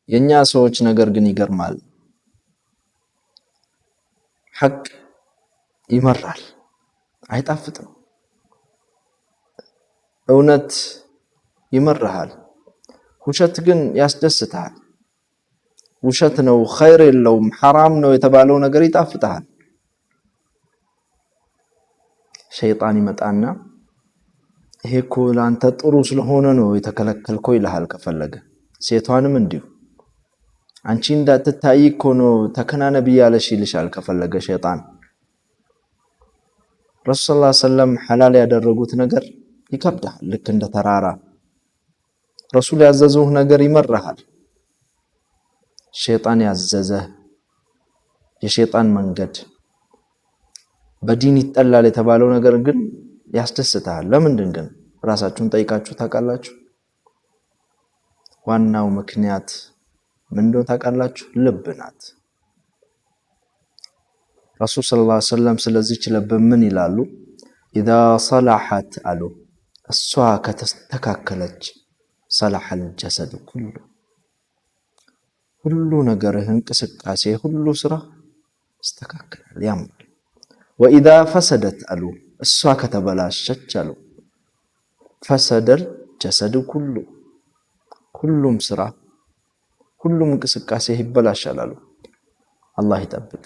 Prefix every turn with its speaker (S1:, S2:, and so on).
S1: የኛ ሰዎች ነገር ግን ይገርማል። ሐቅ ይመራል፣ አይጣፍጥም። እውነት ይመርሃል፣ ውሸት ግን ያስደስታል። ውሸት ነው ኸይር የለውም ሐራም ነው የተባለው ነገር ይጣፍጣል። ሸይጣን ይመጣና ይሄ እኮ ላንተ ጥሩ ስለሆነ ነው የተከለከልከው ይልሃል። ከፈለገ ሴቷንም እንዲሁ አንቺ እንዳትታይ እኮ ነው ተከናነብ ያለሽ ይልሻል። ከፈለገ ሸይጣን ረሱል ሰለላሁ ዐለይሂ ወሰለም ሐላል ያደረጉት ነገር ይከብዳል። ልክ እንደ ተራራ ረሱል ያዘዙህ ነገር ይመርሃል። ሸይጣን ያዘዘህ የሸይጣን መንገድ በዲን ይጠላል የተባለው ነገር ግን ያስደስታል። ለምንድን ግን ራሳችሁን ጠይቃችሁ ታውቃላችሁ? ዋናው ምክንያት ምን እንደሆነ ታውቃላችሁ? ልብ ናት። ረሱል ሰለላሁ ዐለይሂ ወሰለም ስለዚህች ልብ ምን ይላሉ? ኢዛ ሰለሐት አሉ እሷ ከተስተካከለች ሰለሐል ጀሰድ ኩሉ፣ ሁሉ ነገርህ እንቅስቃሴ ሁሉ ስራ ይስተካከላል፣ ያምራል። ወኢዛ ፈሰደት አሉ እሷ ከተበላሸች አሉ ፈሰደል ጀሰድ ኩሉ፣ ሁሉም ስራ ሁሉም እንቅስቃሴ ይበላሻል አሉ። አላህ ይጠብቅ።